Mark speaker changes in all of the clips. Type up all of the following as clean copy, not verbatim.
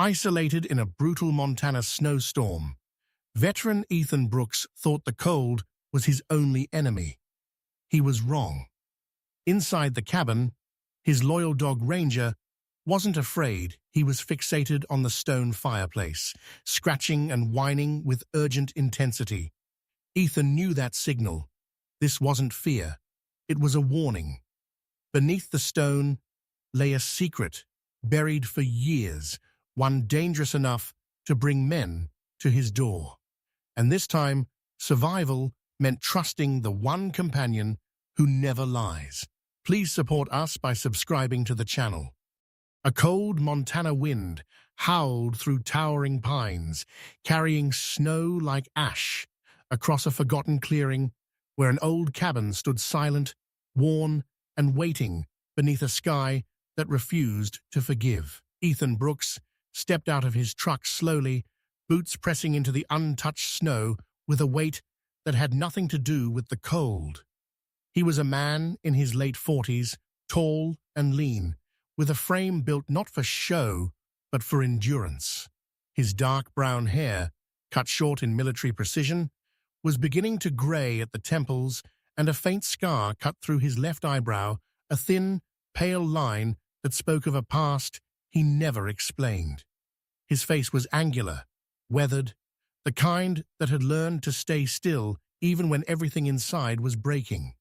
Speaker 1: Isolated in a brutal Montana snowstorm, veteran Ethan Brooks thought the cold was his only enemy. He was wrong. Inside the cabin, his loyal dog Ranger wasn't afraid. He was fixated on the stone fireplace, scratching and whining with urgent intensity. Ethan knew that signal. This wasn't fear. It was a warning. Beneath the stone lay a secret, buried for years, one dangerous enough to bring men to his door. And this time, survival meant trusting the one companion who never lies. Please support us by subscribing to the channel. A cold Montana wind howled through towering pines, carrying snow like ash across a forgotten clearing where an old cabin stood silent, worn, and waiting beneath a sky that refused to forgive. Ethan Brooks stepped out of his truck slowly, boots pressing into the untouched snow with a weight that had nothing to do with the cold. He was a man in his late 40s, tall and lean, with a frame built not for show, but for endurance. His dark brown hair, cut short in military precision, was beginning to gray at the temples, and a faint scar cut through his left eyebrow, a thin, pale line that spoke of a past he never explained. His face was angular, weathered, the kind that had learned to stay still even when everything inside was breaking.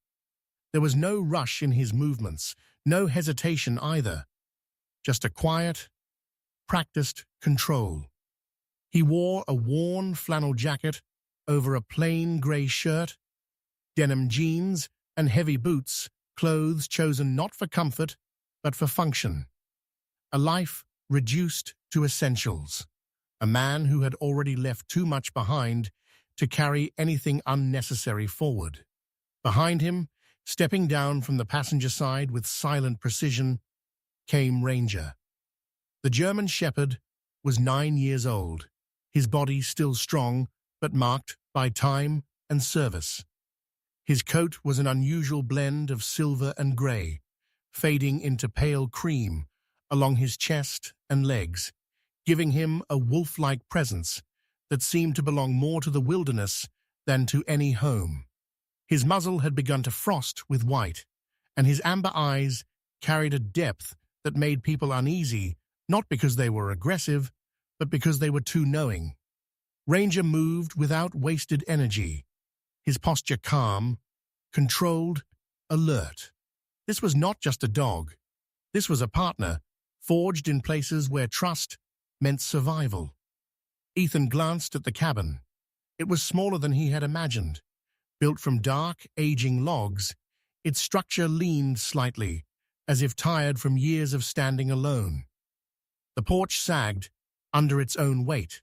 Speaker 1: There was no rush in his movements, no hesitation either, just a quiet, practiced control. He wore a worn flannel jacket over a plain gray shirt, denim jeans, and heavy boots, clothes chosen not for comfort, but for function. A life reduced to essentials. A man who had already left too much behind to carry anything unnecessary forward. Behind him, stepping down from the passenger side with silent precision, came Ranger. The German Shepherd was 9 years old, his body still strong, but marked by time and service. His coat was an unusual blend of silver and gray, fading into pale cream along his chest and legs, giving him a wolf-like presence that seemed to belong more to the wilderness than to any home. His muzzle had begun to frost with white, and his amber eyes carried a depth that made people uneasy, not because they were aggressive, but because they were too knowing. Ranger moved without wasted energy, his posture calm, controlled, alert. This was not just a dog. This was a partner, forged in places where trust meant survival. Ethan glanced at the cabin. It was smaller than he had imagined. Built from dark, aging logs, its structure leaned slightly, as if tired from years of standing alone. The porch sagged under its own weight,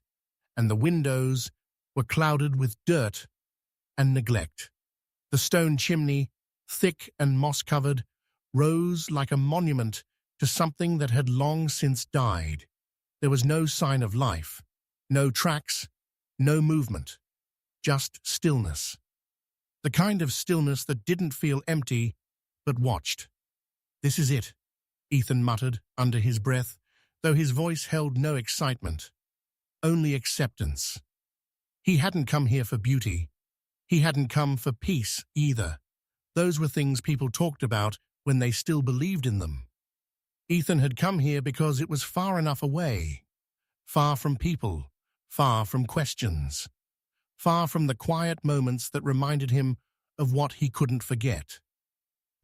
Speaker 1: and the windows were clouded with dirt and neglect. The stone chimney, thick and moss-covered, rose like a monument to something that had long since died. There was no sign of life, no tracks, no movement, just stillness. The kind of stillness that didn't feel empty, but watched. "This is it," Ethan muttered under his breath, though his voice held no excitement, only acceptance. He hadn't come here for beauty. He hadn't come for peace either. Those were things people talked about when they still believed in them. Ethan had come here because it was far enough away, far from people, far from questions, far from the quiet moments that reminded him of what he couldn't forget.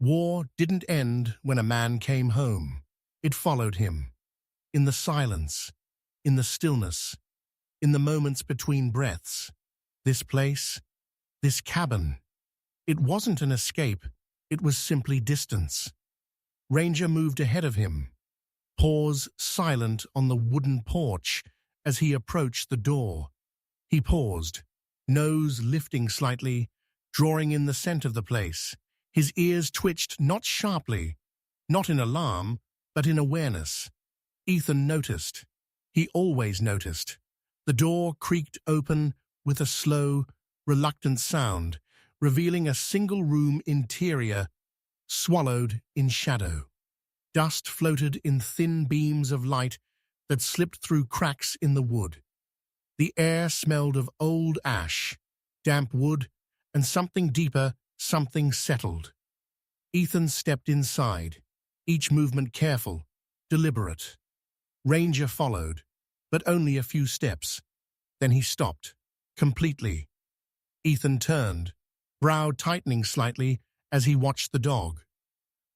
Speaker 1: War didn't end when a man came home. It followed him, in the silence, in the stillness, in the moments between breaths. This place, this cabin, it wasn't an escape, it was simply distance. Ranger moved ahead of him, paws silent on the wooden porch as he approached the door. He paused, nose lifting slightly, drawing in the scent of the place. His ears twitched not sharply, not in alarm, but in awareness. Ethan noticed. He always noticed. The door creaked open with a slow, reluctant sound, revealing a single-room interior swallowed in shadow. Dust floated in thin beams of light that slipped through cracks in the wood. The air smelled of old ash, damp wood, and something deeper, something settled. Ethan stepped inside, each movement careful, deliberate. Ranger followed, but only a few steps. Then he stopped, completely. Ethan turned, brow tightening slightly as he watched the dog.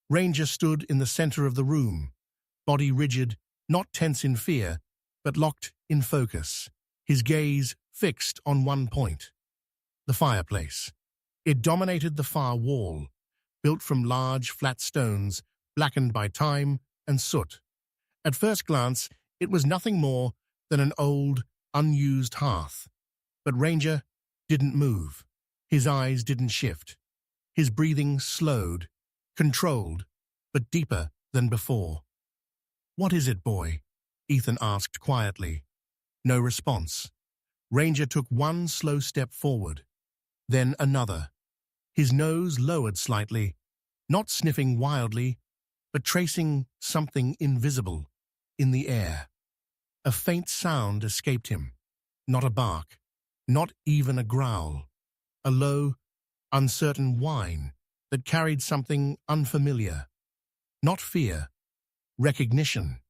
Speaker 1: Ranger stood in the center of the room, body rigid, not tense in fear, but locked in focus, his gaze fixed on one point. The fireplace. It dominated the far wall, built from large, flat stones, blackened by time and soot. At first glance, it was nothing more than an old, unused hearth. But Ranger didn't move. His eyes didn't shift. His breathing slowed, controlled, but deeper than before. "What is it, boy?" Ethan asked quietly. No response. Ranger took one slow step forward, then another. His nose lowered slightly, not sniffing wildly, but tracing something invisible in the air. A faint sound escaped him, not a bark, not even a growl, a low, uncertain whine that carried something unfamiliar. Not fear, recognition.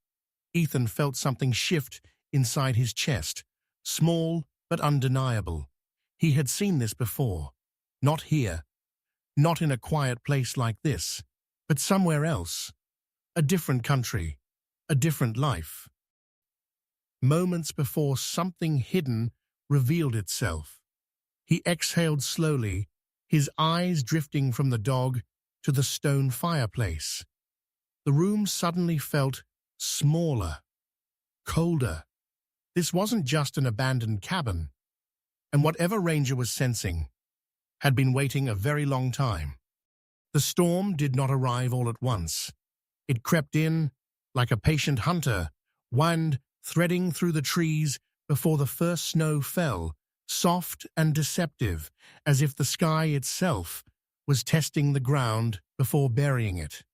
Speaker 1: Ethan felt something shift inside his chest, small but undeniable. He had seen this before, not here, not in a quiet place like this, but somewhere else, a different country, a different life. Moments before something hidden revealed itself. He exhaled slowly, his eyes drifting from the dog to the stone fireplace. The room suddenly felt smaller, colder. This wasn't just an abandoned cabin, and whatever Ranger was sensing had been waiting a very long time. The storm did not arrive all at once. It crept in like a patient hunter, wound threading through the trees before the first snow fell, soft and deceptive, as if the sky itself was testing the ground before burying it.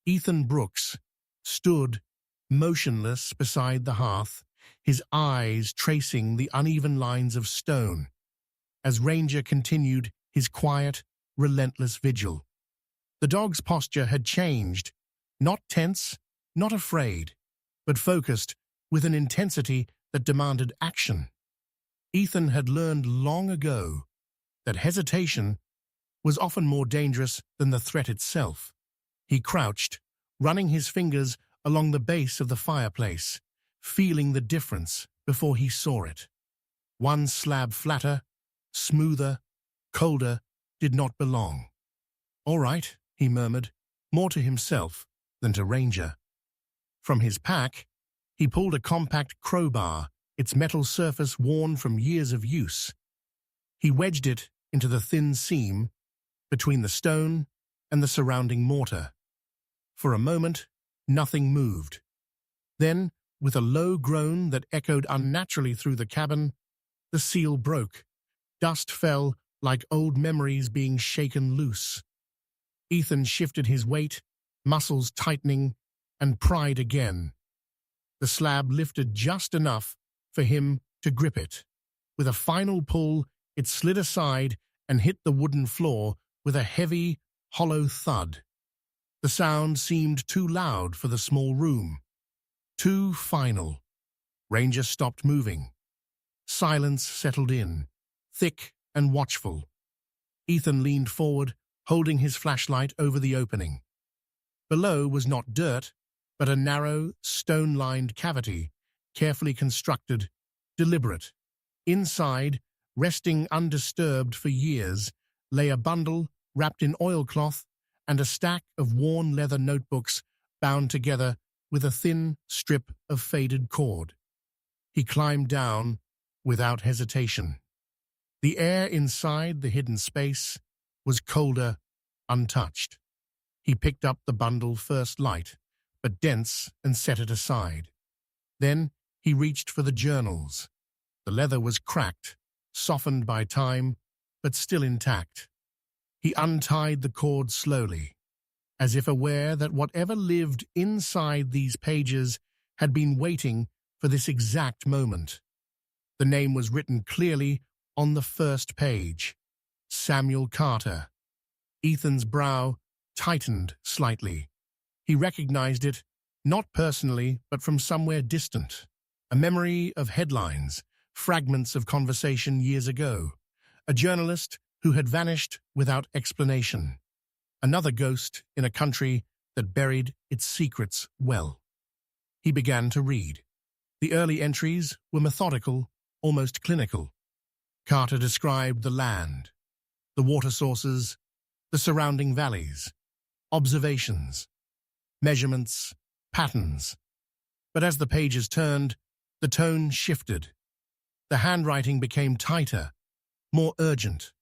Speaker 1: Ethan Brooks stood motionless beside the hearth, his eyes tracing the uneven lines of stone, as Ranger continued his quiet, relentless vigil. The dog's posture had changed, not tense, not afraid, but focused with an intensity that demanded action. Ethan had learned long ago that hesitation was often more dangerous than the threat itself. He crouched, running his fingers along the base of the fireplace, feeling the difference before he saw it. One slab flatter, smoother, colder, did not belong. "All right," he murmured, more to himself than to Ranger. From his pack, he pulled a compact crowbar, its metal surface worn from years of use. He wedged it into the thin seam between the stone and the surrounding mortar. For a moment, nothing moved. Then, with a low groan that echoed unnaturally through the cabin, the seal broke. Dust fell like old memories being shaken loose. Ethan shifted his weight, muscles tightening, and pried again. The slab lifted just enough for him to grip it. With a final pull, it slid aside and hit the wooden floor with a heavy, hollow thud. The sound seemed too loud for the small room. Too final. Ranger stopped moving. Silence settled in, thick and watchful. Ethan leaned forward, holding his flashlight over the opening. Below was not dirt, but a narrow, stone-lined cavity, carefully constructed, deliberate. Inside, resting undisturbed for years, lay a bundle wrapped in oilcloth and a stack of worn leather notebooks bound together with a thin strip of faded cord. He climbed down without hesitation. The air inside the hidden space was colder, untouched. He picked up the bundle first light, but dense, and set it aside. Then he reached for the journals. The leather was cracked, softened by time, but still intact. He untied the cord slowly, as if aware that whatever lived inside these pages had been waiting for this exact moment. The name was written clearly on the first page. Samuel Carter. Ethan's brow tightened slightly. He recognized it, not personally, but from somewhere distant. A memory of headlines, fragments of conversation years ago. A journalist who had vanished without explanation. Another ghost in a country that buried its secrets well. He began to read. The early entries were methodical, almost clinical. Carter described the land, the water sources, the surrounding valleys, observations, measurements, patterns. But as the pages turned, the tone shifted. The handwriting became tighter, more urgent.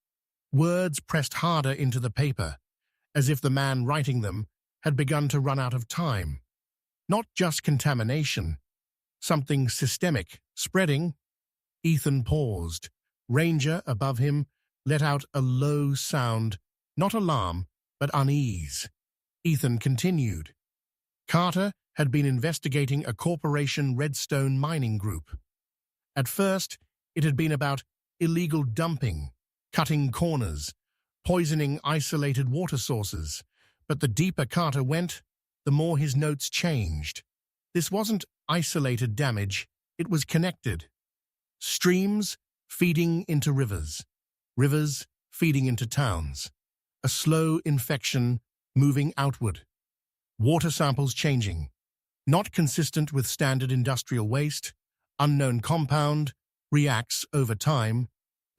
Speaker 1: Words pressed harder into the paper, as if the man writing them had begun to run out of time. Not just contamination, something systemic, spreading. Ethan paused. Ranger above him let out a low sound, not alarm, but unease. Ethan continued. Carter had been investigating a corporation Redstone mining group. At first, it had been about illegal dumping, cutting corners, poisoning isolated water sources. But the deeper Carter went, the more his notes changed. This wasn't isolated damage, it was connected. Streams feeding into rivers, rivers feeding into towns. A slow infection moving outward. Water samples changing. Not consistent with standard industrial waste, unknown compound, reacts over time.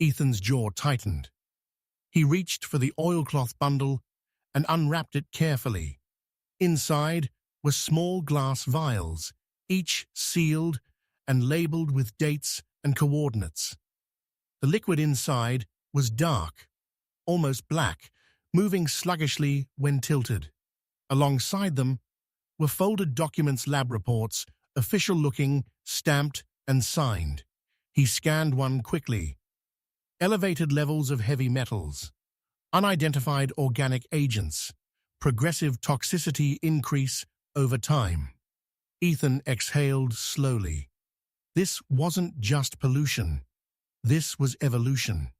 Speaker 1: Ethan's jaw tightened. He reached for the oilcloth bundle and unwrapped it carefully. Inside were small glass vials, each sealed and labeled with dates and coordinates. The liquid inside was dark, almost black, moving sluggishly when tilted. Alongside them were folded documents, lab reports, official-looking, stamped and signed. He scanned one quickly. Elevated levels of heavy metals, unidentified organic agents, progressive toxicity increase over time. Ethan exhaled slowly. This wasn't just pollution. This was evolution.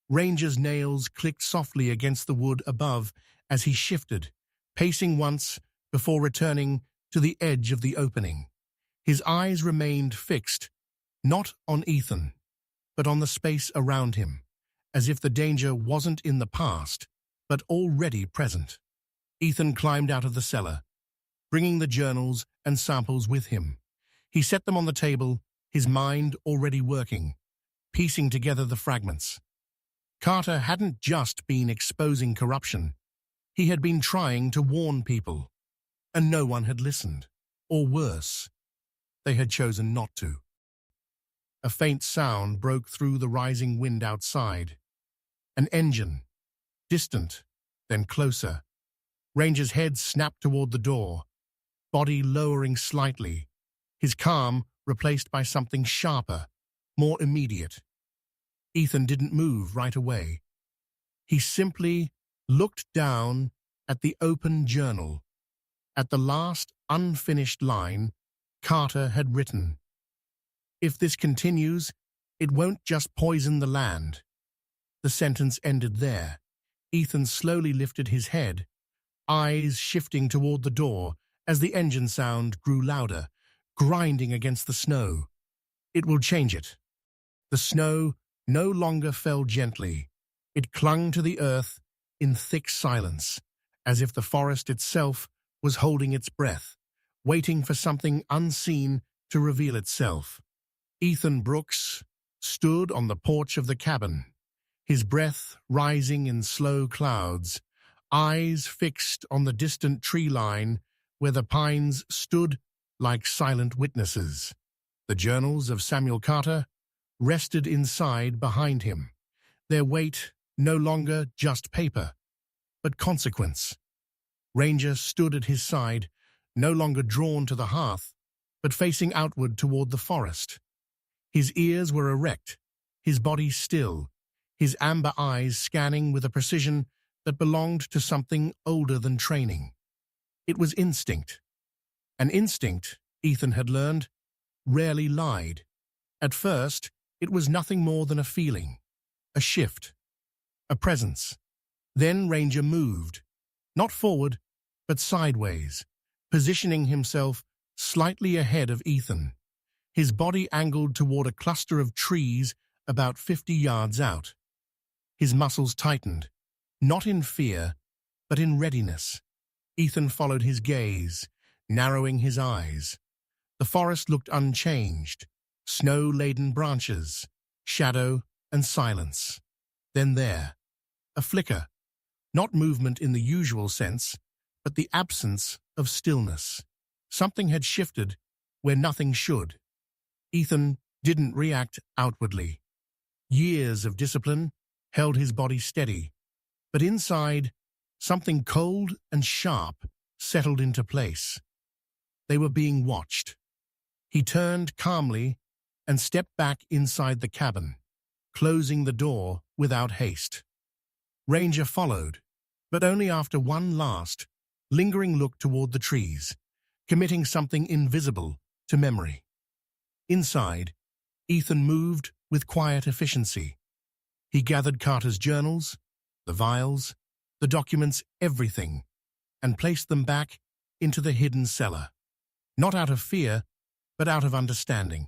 Speaker 1: Ranger's nails clicked softly against the wood above as he shifted, pacing once before returning to the edge of the opening. His eyes remained fixed, not on Ethan, but on the space around him, as if the danger wasn't in the past, but already present. Ethan climbed out of the cellar, bringing the journals and samples with him. He set them on the table, his mind already working, piecing together the fragments. Carter hadn't just been exposing corruption. He had been trying to warn people, and no one had listened. Or worse, they had chosen not to. A faint sound broke through the rising wind outside. An engine, distant, then closer. Ranger's head snapped toward the door, body lowering slightly, his calm replaced by something sharper, more immediate. Ethan didn't move right away. He simply looked down at the open journal, at the last unfinished line Carter had written. If this continues, it won't just poison the land. The sentence ended there. Ethan slowly lifted his head, eyes shifting toward the door as the engine sound grew louder, grinding against the snow. It will change it. The snow no longer fell gently. It clung to the earth in thick silence, as if the forest itself was holding its breath, waiting for something unseen to reveal itself. Ethan Brooks stood on the porch of the cabin, his breath rising in slow clouds, eyes fixed on the distant tree line where the pines stood like silent witnesses. The journals of Samuel Carter rested inside behind him, their weight no longer just paper, but consequence. Ranger stood at his side, no longer drawn to the hearth, but facing outward toward the forest. His ears were erect, his body still, his amber eyes scanning with a precision that belonged to something older than training. It was instinct. An instinct, Ethan had learned, rarely lied. At first, it was nothing more than a feeling, a shift, a presence. Then Ranger moved, not forward, but sideways, positioning himself slightly ahead of Ethan, his body angled toward a cluster of trees about 50 yards out. His muscles tightened, not in fear, but in readiness. Ethan followed his gaze, narrowing his eyes. The forest looked unchanged, snow-laden branches, shadow and silence. Then there, a flicker, not movement in the usual sense, but the absence of stillness. Something had shifted where nothing should. Ethan didn't react outwardly. Years of discipline held his body steady, but inside, something cold and sharp settled into place. They were being watched. He turned calmly and stepped back inside the cabin, closing the door without haste. Ranger followed, but only after one last, lingering look toward the trees, committing something invisible to memory. Inside, Ethan moved with quiet efficiency. He gathered Carter's journals, the vials, the documents, everything, and placed them back into the hidden cellar. Not out of fear, but out of understanding.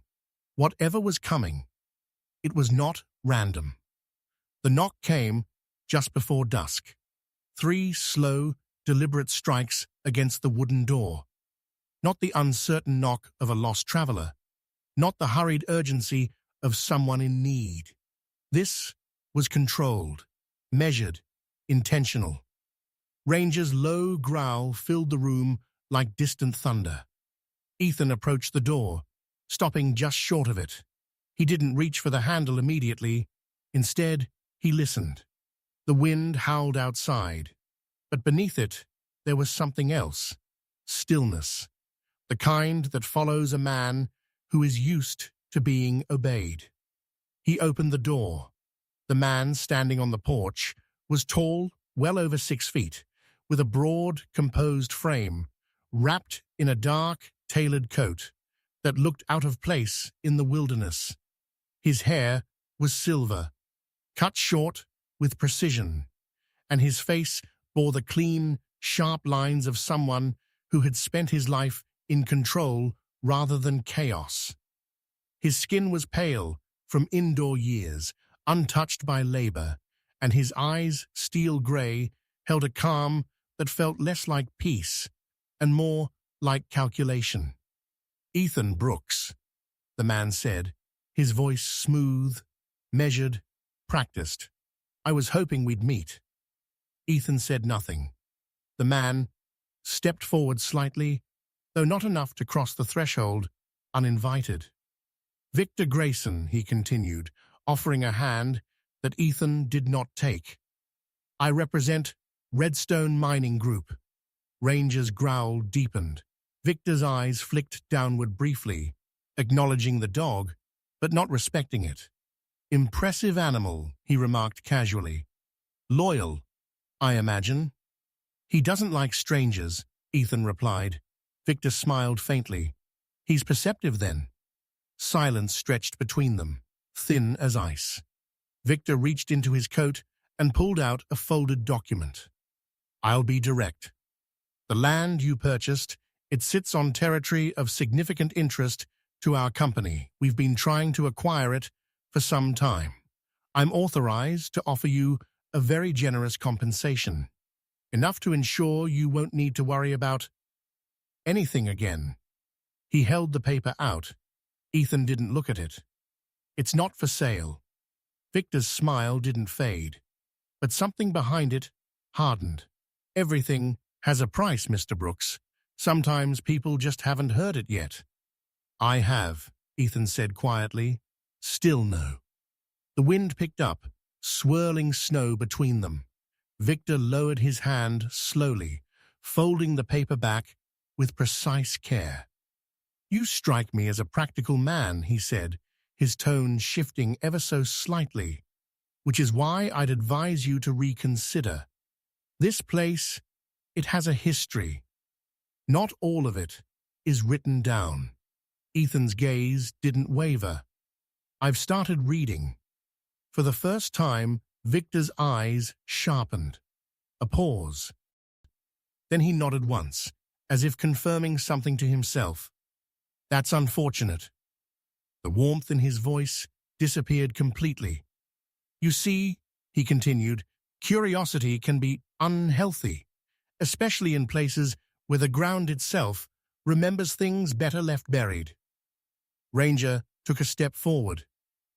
Speaker 1: Whatever was coming, it was not random. The knock came just before dusk. 3 slow, deliberate strikes against the wooden door. Not the uncertain knock of a lost traveler, not the hurried urgency of someone in need. This was controlled, measured, intentional. Ranger's low growl filled the room like distant thunder. Ethan approached the door, stopping just short of it. He didn't reach for the handle immediately. Instead, he listened. The wind howled outside, but beneath it, there was something else. Stillness. The kind that follows a man who is used to being obeyed. He opened the door. The man standing on the porch was tall, well over 6 feet, with a broad, composed frame, wrapped in a dark, tailored coat that looked out of place in the wilderness. His hair was silver, cut short with precision, and his face bore the clean, sharp lines of someone who had spent his life in control rather than chaos. His skin was pale from indoor years, untouched by labor, and his eyes, steel gray, held a calm that felt less like peace and more like calculation. "Ethan Brooks," the man said, his voice smooth, measured, practiced. "I was hoping we'd meet." Ethan said nothing. The man stepped forward slightly, though not enough to cross the threshold, uninvited. "Victor Grayson," he continued, offering a hand that Ethan did not take. "I represent Redstone Mining Group." Ranger's growl deepened. Victor's eyes flicked downward briefly, acknowledging the dog, but not respecting it. "Impressive animal," he remarked casually. "Loyal, I imagine." "He doesn't like strangers," Ethan replied. Victor smiled faintly. "He's perceptive then." Silence stretched between them, thin as ice. Victor reached into his coat and pulled out a folded document. "I'll be direct. The land you purchased, it sits on territory of significant interest to our company. We've been trying to acquire it for some time. I'm authorized to offer you a very generous compensation, enough to ensure you won't need to worry about anything again." He held the paper out. Ethan didn't look at it. "It's not for sale." Victor's smile didn't fade, but something behind it hardened. "Everything has a price, Mr. Brooks. Sometimes people just haven't heard it yet." "I have," Ethan said quietly. "Still no." The wind picked up, swirling snow between them. Victor lowered his hand slowly, folding the paper back with precise care. "You strike me as a practical man," he said, his tone shifting ever so slightly, "which is why I'd advise you to reconsider. This place, it has a history. Not all of it is written down. Ethan's gaze didn't waver. "I've started reading." For the first time, Victor's eyes sharpened. A pause. Then he nodded once, as if confirming something to himself. "That's unfortunate." The warmth in his voice disappeared completely. "You see," he continued, "curiosity can be unhealthy, especially in places where the ground itself remembers things better left buried." Ranger took a step forward.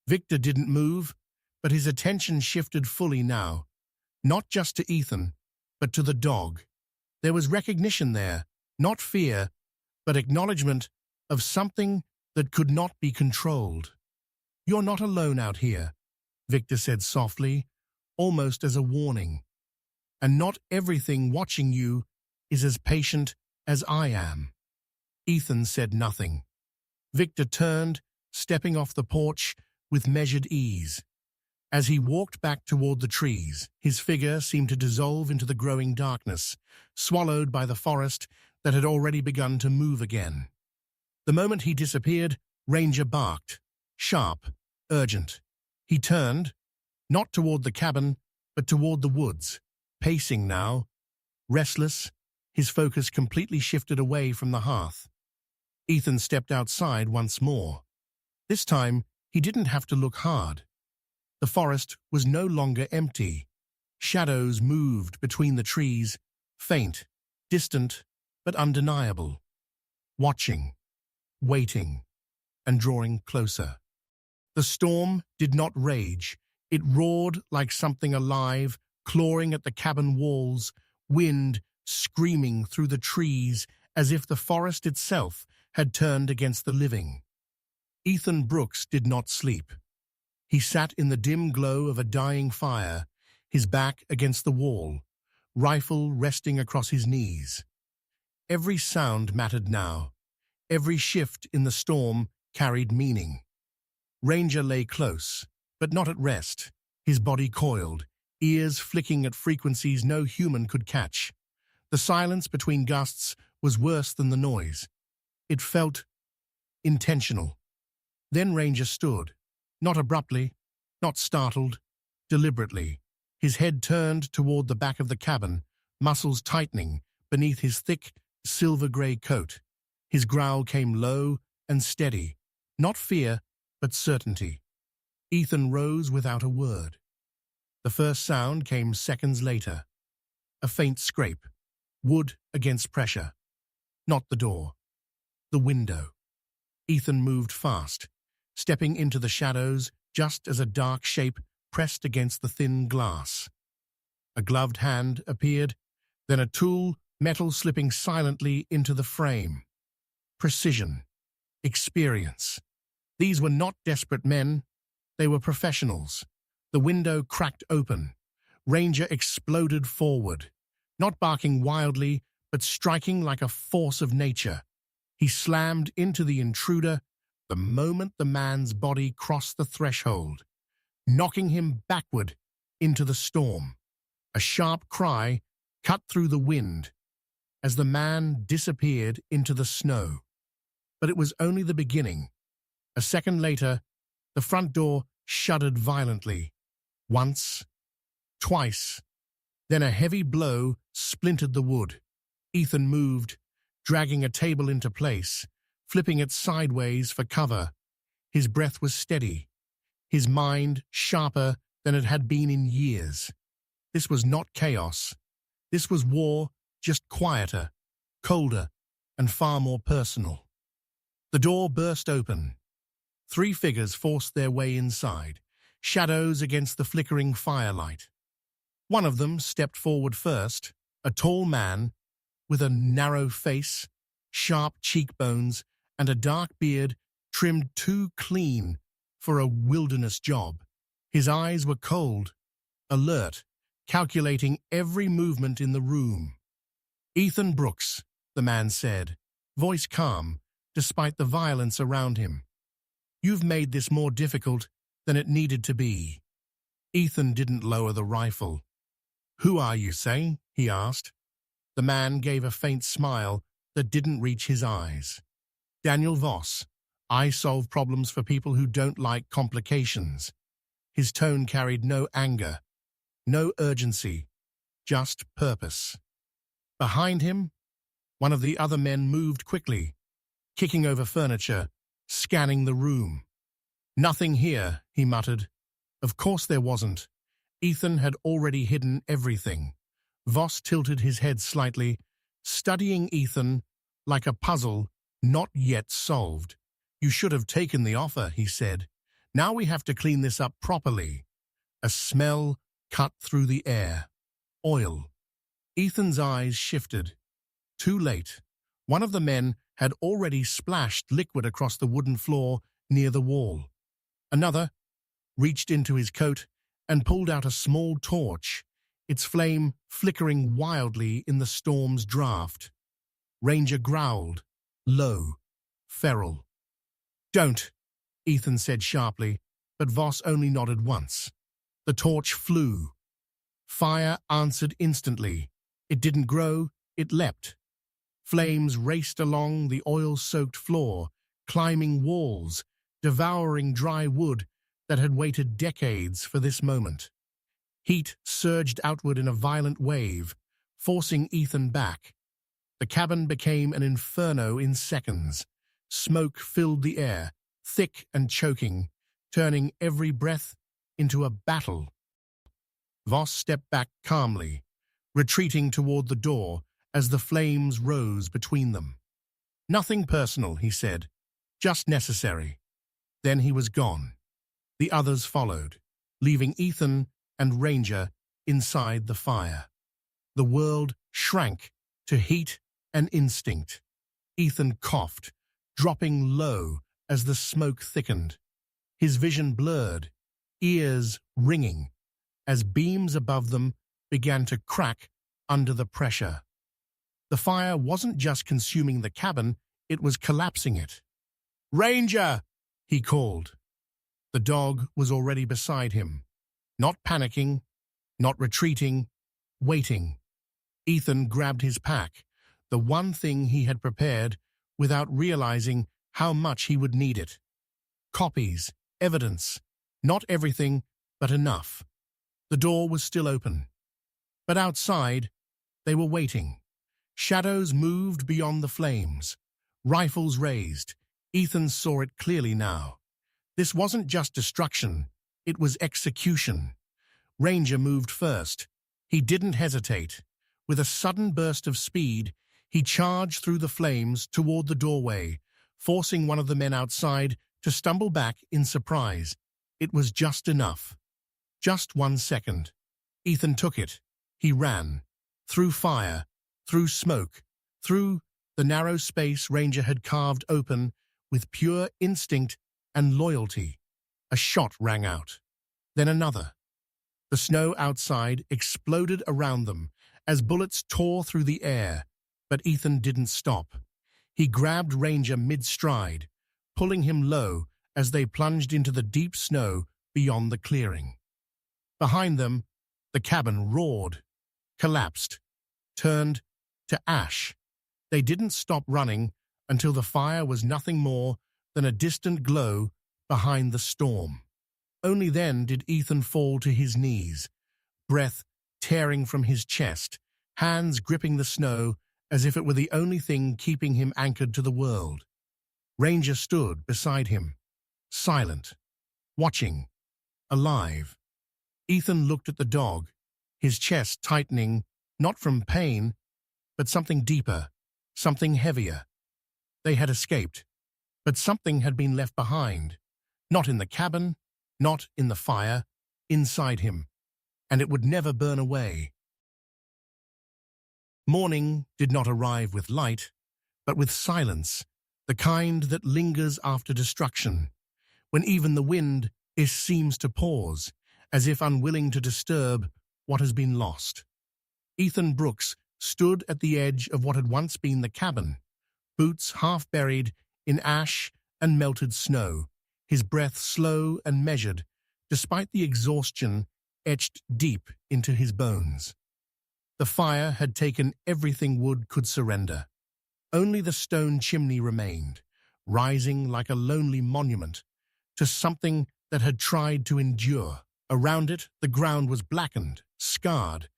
Speaker 1: Victor didn't move, but his attention shifted fully now, not just to Ethan, but to the dog. There was recognition there, not fear, but acknowledgement of something that could not be controlled. "You're not alone out here," Victor said softly, almost as a warning. "And not everything watching you is as patient as I am." Ethan said nothing. Victor turned, stepping off the porch with measured ease. As he walked back toward the trees, his figure seemed to dissolve into the growing darkness, swallowed by the forest that had already begun to move again. The moment he disappeared, Ranger barked, sharp, urgent. He turned, not toward the cabin, but toward the woods, pacing now, restless, his focus completely shifted away from the hearth. Ethan stepped outside once more. This time, he didn't have to look hard. The forest was no longer empty. Shadows moved between the trees, faint, distant, but undeniable. Watching, waiting, and drawing closer. The storm did not rage. It roared like something alive, clawing at the cabin walls, wind screaming through the trees as if the forest itself had turned against the living. Ethan Brooks did not sleep. He sat in the dim glow of a dying fire, his back against the wall, rifle resting across his knees. Every sound mattered now. Every shift in the storm carried meaning. Ranger lay close, but not at rest, his body coiled, ears flicking at frequencies no human could catch. The silence between gusts was worse than the noise. It felt intentional. Then Ranger stood, not abruptly, not startled, deliberately, his head turned toward the back of the cabin, muscles tightening beneath his thick, silver-gray coat. His growl came low and steady, not fear, but certainty. Ethan rose without a word. The first sound came seconds later. A faint scrape, wood against pressure. Not the door. The window. Ethan moved fast, stepping into the shadows just as a dark shape pressed against the thin glass. A gloved hand appeared, then a tool, metal slipping silently into the frame. Precision. Experience. These were not desperate men. They were professionals. The window cracked open. Ranger exploded forward, not barking wildly, but striking like a force of nature. He slammed into the intruder the moment the man's body crossed the threshold, knocking him backward into the storm. A sharp cry cut through the wind as the man disappeared into the snow. But it was only the beginning. A second later, the front door shuddered violently. Once, twice, then a heavy blow splintered the wood. Ethan moved, dragging a table into place, flipping it sideways for cover. His breath was steady, his mind sharper than it had been in years. This was not chaos. This was war, just quieter, colder, and far more personal. The door burst open. 3 figures forced their way inside, shadows against the flickering firelight. One of them stepped forward first, a tall man with a narrow face, sharp cheekbones, and a dark beard trimmed too clean for a wilderness job. His eyes were cold, alert, calculating every movement in the room. "Ethan Brooks," the man said, voice calm, despite the violence around him. "You've made this more difficult than it needed to be." Ethan didn't lower the rifle. "Who are you, say?" he asked. The man gave a faint smile that didn't reach his eyes. "Daniel Voss, I solve problems for people who don't like complications. His tone carried no anger, no urgency, just purpose. Behind him, one of the other men moved quickly, kicking over furniture, scanning the room. "Nothing here," he muttered. Of course there wasn't. Ethan had already hidden everything. Voss tilted his head slightly, studying Ethan like a puzzle not yet solved. "You should have taken the offer," he said. "Now we have to clean this up properly." A smell cut through the air. Oil. Ethan's eyes shifted. Too late. One of the men had already splashed liquid across the wooden floor near the wall. Another reached into his coat and pulled out a small torch, its flame flickering wildly in the storm's draft. Ranger growled, low, feral. "Don't," Ethan said sharply, but Voss only nodded once. The torch flew. Fire answered instantly. It didn't grow, it leapt. Flames raced along the oil-soaked floor, climbing walls, devouring dry wood that had waited decades for this moment. Heat surged outward in a violent wave, forcing Ethan back. The cabin became an inferno in seconds. Smoke filled the air, thick and choking, turning every breath into a battle. Voss stepped back calmly, retreating toward the door as the flames rose between them. "Nothing personal," he said, "just necessary." Then he was gone. The others followed, leaving Ethan and Ranger inside the fire. The world shrank to heat and instinct. Ethan coughed, dropping low as the smoke thickened. His vision blurred, ears ringing, as beams above them began to crack under the pressure. The fire wasn't just consuming the cabin, it was collapsing it. "Ranger!" he called. The dog was already beside him, not panicking, not retreating, waiting. Ethan grabbed his pack, the one thing he had prepared, without realizing how much he would need it. Copies, evidence, not everything, but enough. The door was still open. But outside, they were waiting. Shadows moved beyond the flames. Rifles raised. Ethan saw it clearly now. This wasn't just destruction, it was execution. Ranger moved first. He didn't hesitate. With a sudden burst of speed, he charged through the flames toward the doorway, forcing one of the men outside to stumble back in surprise. It was just enough. Just 1 second. Ethan took it. He ran. Through fire, through smoke, through the narrow space Ranger had carved open with pure instinct and loyalty. A shot rang out. Then another. The snow outside exploded around them as bullets tore through the air, but Ethan didn't stop. He grabbed Ranger mid-stride, pulling him low as they plunged into the deep snow beyond the clearing. Behind them, the cabin roared, collapsed, turned to ash. They didn't stop running until the fire was nothing more than a distant glow behind the storm. Only then did Ethan fall to his knees, breath tearing from his chest, hands gripping the snow as if it were the only thing keeping him anchored to the world. Ranger stood beside him, silent, watching, alive. Ethan looked at the dog, his chest tightening, not from pain, but something deeper, something heavier. They had escaped, but something had been left behind, not in the cabin, not in the fire, inside him, and it would never burn away. Morning did not arrive with light, but with silence, the kind that lingers after destruction, when even the wind seems to pause, as if unwilling to disturb what has been lost. Ethan Brooks stood at the edge of what had once been the cabin, boots half buried in ash and melted snow, his breath slow and measured, despite the exhaustion etched deep into his bones. The fire had taken everything wood could surrender. Only the stone chimney remained, rising like a lonely monument to something that had tried to endure. Around it, the ground was blackened, scarred,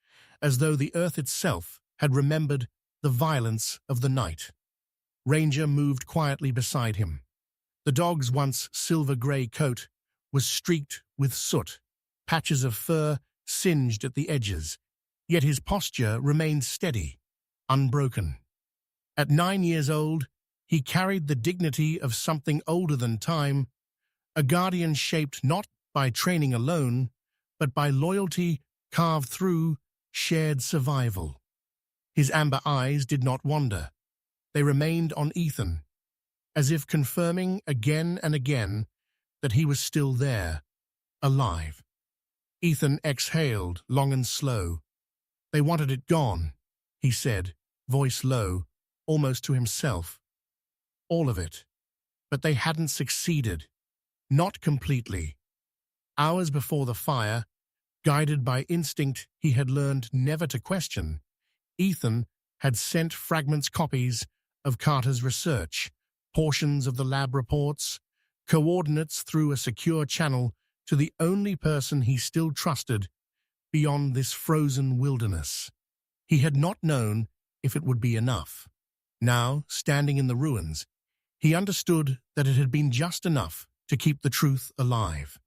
Speaker 1: as though the earth itself had remembered the violence of the night. Ranger moved quietly beside him. The dog's once silver-grey coat was streaked with soot, patches of fur singed at the edges, yet his posture remained steady, unbroken. At 9 years old, he carried the dignity of something older than time, a guardian shaped not by training alone, but by loyalty carved through shared survival. His amber eyes did not wander. They remained on Ethan, as if confirming again and again that he was still there, alive. Ethan exhaled, long and slow. "They wanted it gone," he said, voice low, almost to himself. "All of it. But they hadn't succeeded. Not completely." Hours before the fire, guided by instinct he had learned never to question, Ethan had sent copies of Carter's research, portions of the lab reports, coordinates through a secure channel to the only person he still trusted beyond this frozen wilderness. He had not known if it would be enough. Now, standing in the ruins, he understood that it had been just enough to keep the truth alive.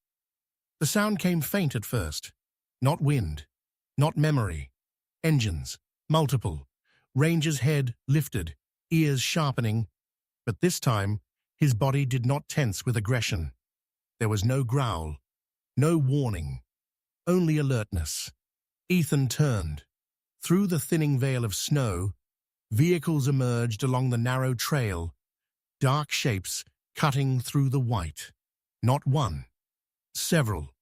Speaker 1: The sound came faint at first. Not wind, not memory. Engines, multiple. Ranger's head lifted, ears sharpening, but this time his body did not tense with aggression. There was no growl, no warning, only alertness. Ethan turned. Through the thinning veil of snow, vehicles emerged along the narrow trail, dark shapes cutting through the white. Not one, several.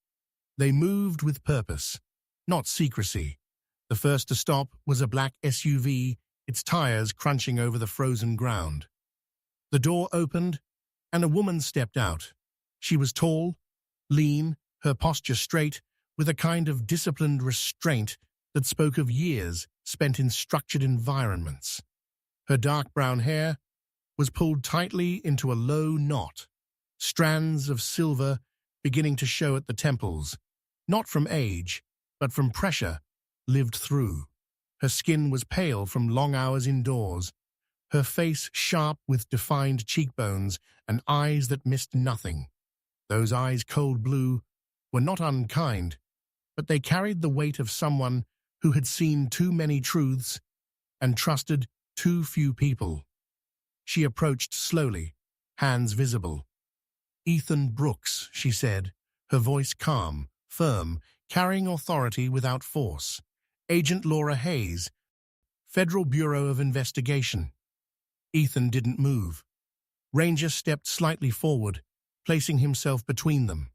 Speaker 1: They moved with purpose, not secrecy. The first to stop was a black SUV, its tires crunching over the frozen ground. The door opened, and a woman stepped out. She was tall, lean, her posture straight, with a kind of disciplined restraint that spoke of years spent in structured environments. Her dark brown hair was pulled tightly into a low knot, strands of silver beginning to show at the temples, not from age, but from pressure lived through. Her skin was pale from long hours indoors, her face sharp with defined cheekbones and eyes that missed nothing. Those eyes, cold blue, were not unkind, but they carried the weight of someone who had seen too many truths and trusted too few people. She approached slowly, hands visible. "Ethan Brooks," she said, her voice calm, firm, carrying authority without force. "Agent Laura Hayes, Federal Bureau of Investigation." Ethan didn't move. Ranger stepped slightly forward, placing himself between them.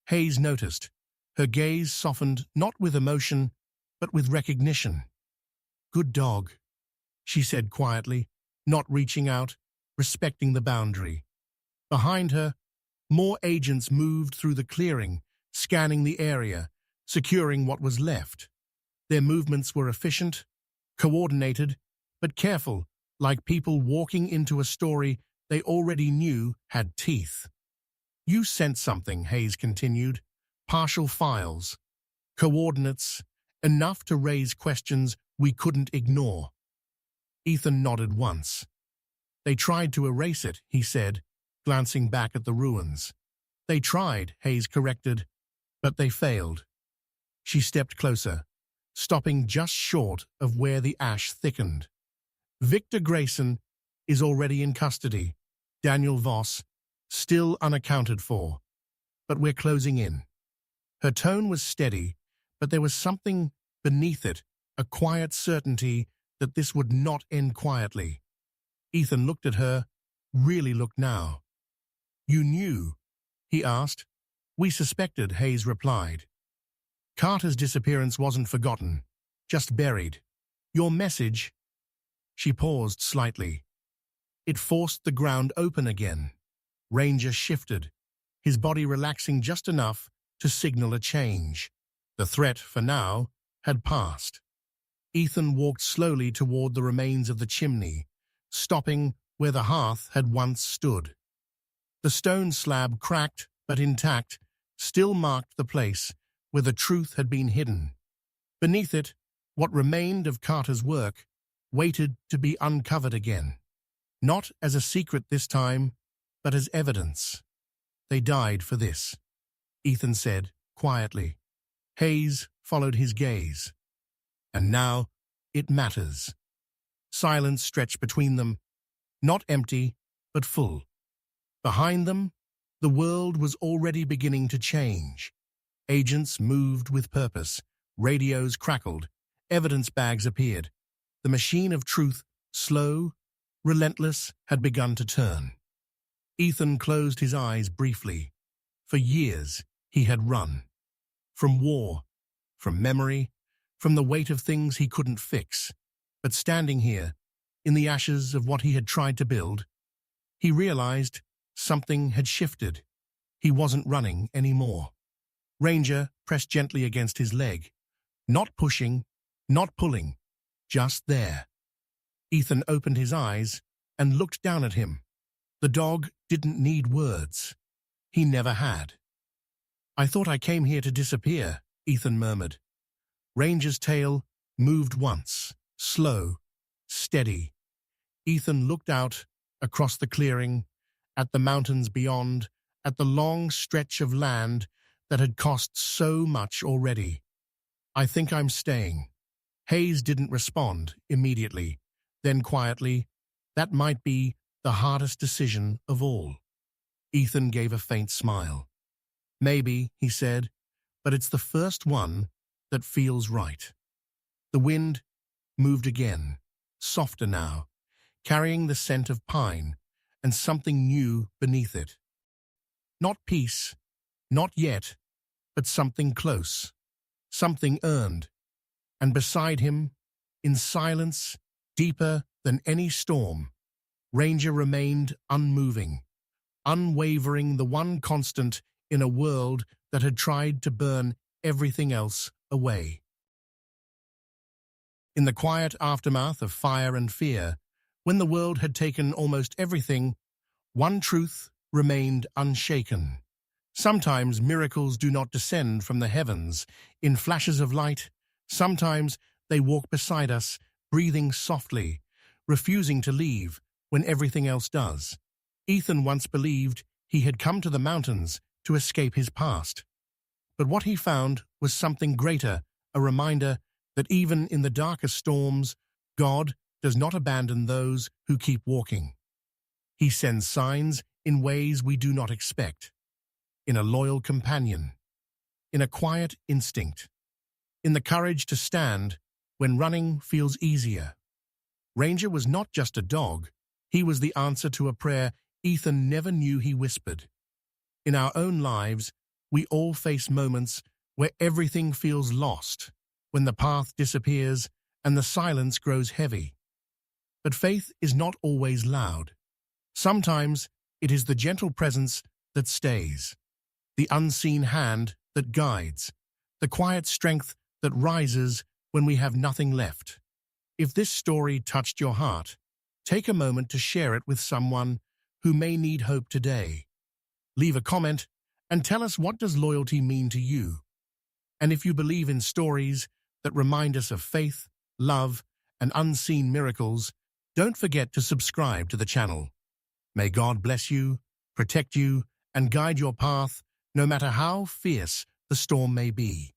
Speaker 1: Hayes noticed. Her gaze softened not with emotion, but with recognition. "Good dog," she said quietly, not reaching out, respecting the boundary. Behind her, more agents moved through the clearing, scanning the area, securing what was left. Their movements were efficient, coordinated, but careful, like people walking into a story they already knew had teeth. "You sent something," Hayes continued. "Partial files, coordinates, enough to raise questions we couldn't ignore." Ethan nodded once. "They tried to erase it," he said, glancing back at the ruins. "They tried," Hayes corrected, "but they failed." She stepped closer, stopping just short of where the ash thickened. "Victor Grayson is already in custody. Daniel Voss, still unaccounted for. But we're closing in." Her tone was steady, but there was something beneath it, a quiet certainty that this would not end quietly. Ethan looked at her, really looked now. "You knew?" he asked. "We suspected," Hayes replied. "Carter's disappearance wasn't forgotten, just buried. Your message—" She paused slightly. It forced the ground open again. Ranger shifted, his body relaxing just enough to signal a change. The threat, for now, had passed. Ethan walked slowly toward the remains of the chimney, stopping where the hearth had once stood. The stone slab, cracked but intact, still marked the place where the truth had been hidden. Beneath it, what remained of Carter's work waited to be uncovered again. Not as a secret this time, but as evidence. "They died for this," Ethan said quietly. Hayes followed his gaze. "And now it matters." Silence stretched between them, not empty, but full. Behind them, the world was already beginning to change. Agents moved with purpose, radios crackled, evidence bags appeared. The machine of truth, slow, relentless, had begun to turn. Ethan closed his eyes briefly. For years, he had run. From war, from memory, from the weight of things he couldn't fix. But standing here, in the ashes of what he had tried to build, he realized something had shifted. He wasn't running anymore. Ranger pressed gently against his leg. Not pushing, not pulling, just there. Ethan opened his eyes and looked down at him. The dog didn't need words. He never had. "I thought I came here to disappear," Ethan murmured. Ranger's tail moved once, slow, steady. Ethan looked out across the clearing, at the mountains beyond, at the long stretch of land that had cost so much already. "I think I'm staying." Hayes didn't respond immediately. Then quietly, "That might be the hardest decision of all." Ethan gave a faint smile. "Maybe," he said, "but it's the first one that feels right." The wind moved again, softer now, carrying the scent of pine and something new beneath it. Not peace, not yet, but something close, something earned. And beside him, in silence, deeper than any storm, Ranger remained unmoving, unwavering, the one constant in a world that had tried to burn everything else away. In the quiet aftermath of fire and fear, when the world had taken almost everything, one truth remained unshaken. Sometimes miracles do not descend from the heavens in flashes of light. Sometimes they walk beside us, breathing softly, refusing to leave when everything else does. Ethan once believed he had come to the mountains to escape his past. But what he found was something greater, a reminder that even in the darkest storms, God does not abandon those who keep walking. He sends signs in ways we do not expect, in a loyal companion, in a quiet instinct, in the courage to stand when running feels easier. Ranger was not just a dog, he was the answer to a prayer Ethan never knew he whispered. In our own lives, we all face moments where everything feels lost, when the path disappears and the silence grows heavy. But faith is not always loud. Sometimes it is the gentle presence that stays, the unseen hand that guides, the quiet strength that rises when we have nothing left. If this story touched your heart, take a moment to share it with someone who may need hope today. Leave a comment and tell us, what does loyalty mean to you? And if you believe in stories that remind us of faith, love, and unseen miracles, don't forget to subscribe to the channel. May God bless you, protect you, and guide your path, no matter how fierce the storm may be.